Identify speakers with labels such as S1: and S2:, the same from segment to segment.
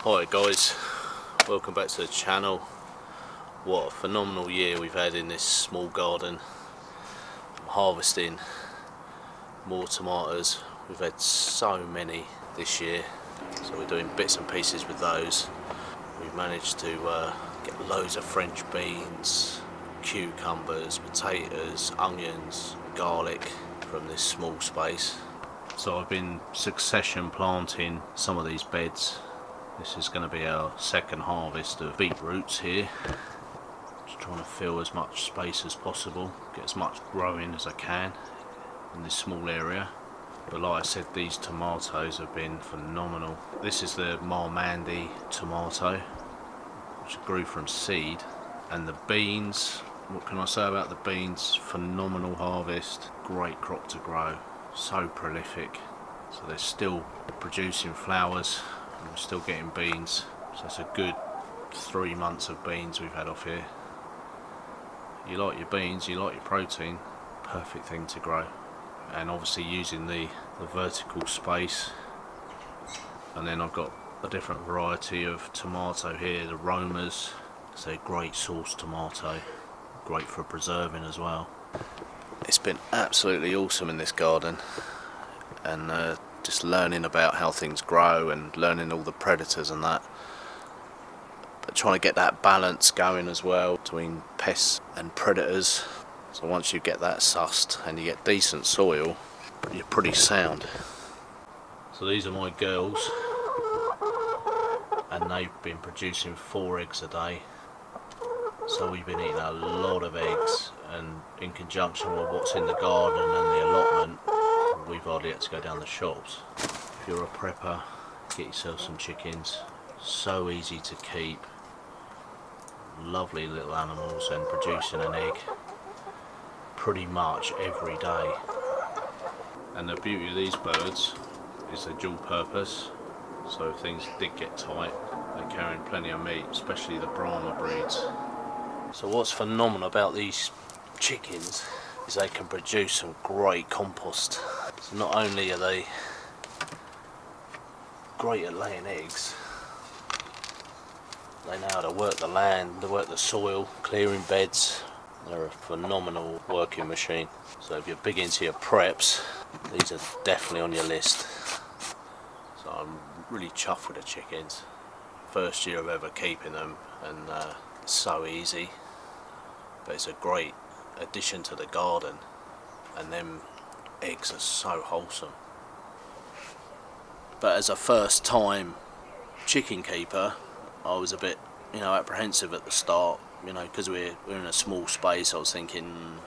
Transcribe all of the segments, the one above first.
S1: Hi guys, welcome back to the channel. What a phenomenal year we've had in this small garden. I'm harvesting more tomatoes. We've had so many this year, so we're doing bits and pieces with those. We've managed to get loads of French beans, cucumbers, potatoes, onions, garlic from this small space. So I've been succession planting some of these beds. This is going to be our second harvest of beetroots here. Just trying to fill as much space as possible, get as much growing as I can in this small area. But like I said, these tomatoes have been phenomenal. This is the Marmandi tomato, which grew from seed. And the beans, what can I say about the beans? Phenomenal harvest, great crop to grow, so prolific. So they're still producing flowers. We're still getting beans, so it's a good 3 months of beans we've had off here. You like your beans, you like your protein, perfect thing to grow. And obviously using the vertical space. And then I've got a different variety of tomato here, the Romas. It's a great sauce tomato, great for preserving as well. It's been absolutely awesome in this garden, and just learning about how things grow and learning all the predators and that, but trying to get that balance going as well between pests and predators. So once you get that sussed and you get decent soil, you're pretty sound. So these are my girls, and they've been producing 4 eggs a day, so we've been eating a lot of eggs, and in conjunction with what's in the garden and the allotment, we've hardly had to go down the shops. If you're a prepper, get yourself some chickens. So easy to keep, lovely little animals, and producing an egg pretty much every day. And the beauty of these birds is they're dual purpose, so if things did get tight, they're carrying plenty of meat, especially the Brahma breeds. So what's phenomenal about these chickens is they can produce some great compost. So not only are they great at laying eggs, they know how to work the land, to work the soil, clearing beds. They're a phenomenal working machine. So if you're big into your preps, these are definitely on your list. So I'm really chuffed with the chickens. First year of ever keeping them, and it's so easy, but it's a great addition to the garden, and them eggs are so wholesome. But as a first time chicken keeper, I was a bit apprehensive at the start, because we're in a small space. I was thinking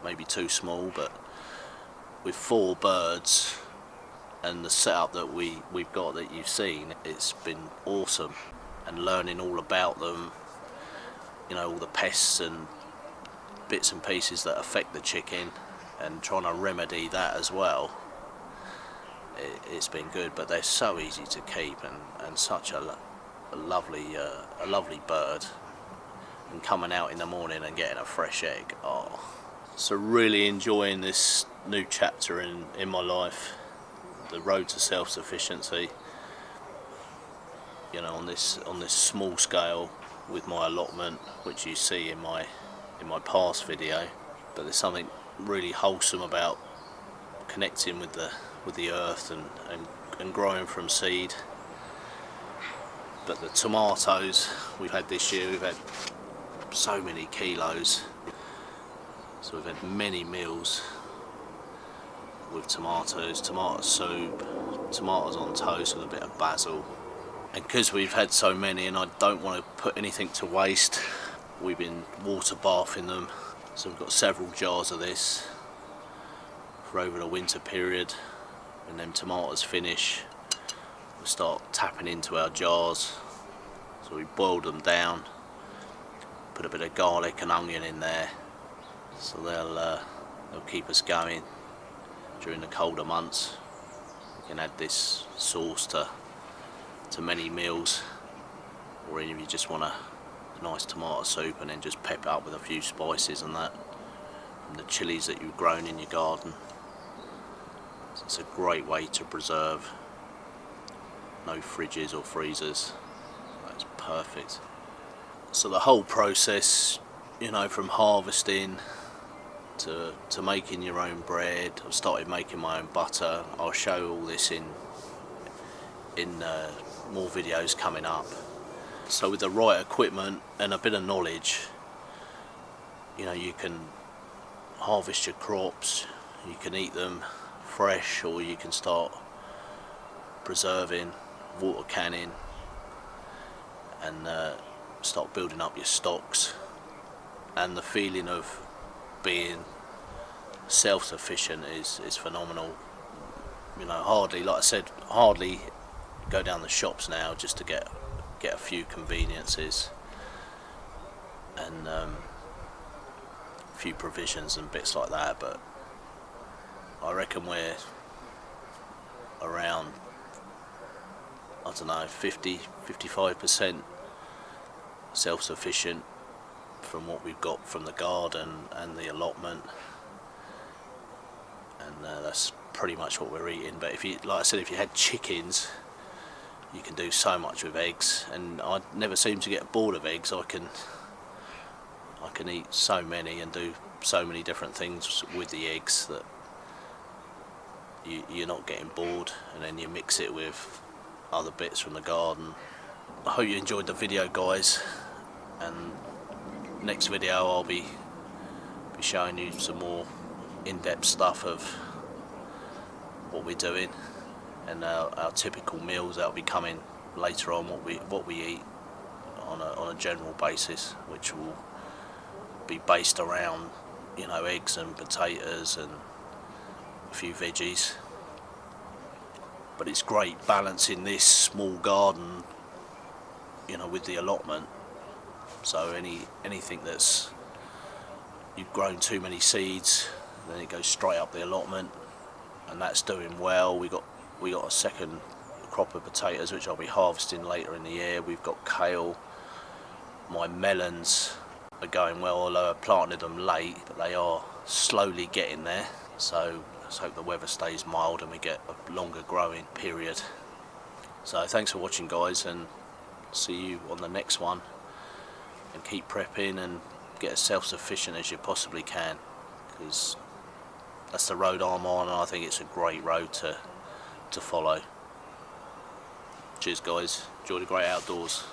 S1: maybe too small, but with 4 birds and the setup that we've got that you've seen, it's been awesome. And learning all about them, all the pests and bits and pieces that affect the chicken, and trying to remedy that as well, it's been good. But they're so easy to keep, and such a lovely bird, and coming out in the morning and getting a fresh egg. So really enjoying this new chapter in my life, the road to self-sufficiency, on this small scale with my allotment, which you see in my past video. But there's something really wholesome about connecting with the earth and growing from seed. But the tomatoes we've had this year, we've had so many kilos, so we've had many meals with tomatoes, tomato soup, tomatoes on toast with a bit of basil. And because we've had so many, and I don't want to put anything to waste, we've been water bathing them. So we've got several jars of this for over the winter period. When them tomatoes finish, we'll start tapping into our jars. So we boiled them down, put a bit of garlic and onion in there, so they'll keep us going during the colder months. You can add this sauce to many meals, or if you just want a nice tomato soup and then just pep it up with a few spices and that from the chilies that you've grown in your garden. It's a great way to preserve. No fridges or freezers. perfect. So the whole process, you know, from harvesting to making your own bread. I've started making my own butter. I'll show all this in more videos coming up. So with the right equipment and a bit of knowledge, you know, you can harvest your crops, you can eat them fresh, or you can start preserving, water canning, and start building up your stocks. And the feeling of being self-sufficient is phenomenal. You know, hardly, like I said, hardly go down the shops now just to get a few conveniences and a few provisions and bits like that. But I reckon we're around, I don't know, 50-55% self-sufficient from what we've got from the garden and the allotment, and that's pretty much what we're eating. But if you, like I said, if you had chickens, you can do so much with eggs, and I never seem to get bored of eggs. I can eat so many and do so many different things with the eggs that you're not getting bored, and then you mix it with other bits from the garden. I hope you enjoyed the video, guys, and next video I'll be showing you some more in-depth stuff of what we're doing and our typical meals that'll be coming later on, what we eat on a general basis, which will be based around, you know, eggs and potatoes and a few veggies. But it's great balancing this small garden, you know, with the allotment. So anything that's you've grown too many seeds, then it goes straight up the allotment, and that's doing well. We got a second crop of potatoes which I'll be harvesting later in the year. We've got kale. My melons are going well, although I planted them late, but they are slowly getting there. So let's hope the weather stays mild and we get a longer growing period. So thanks for watching, guys, and see you on the next one. And keep prepping and get as self-sufficient as you possibly can, because that's the road I'm on, and I think it's a great road to follow. Cheers, guys. Enjoy the great outdoors.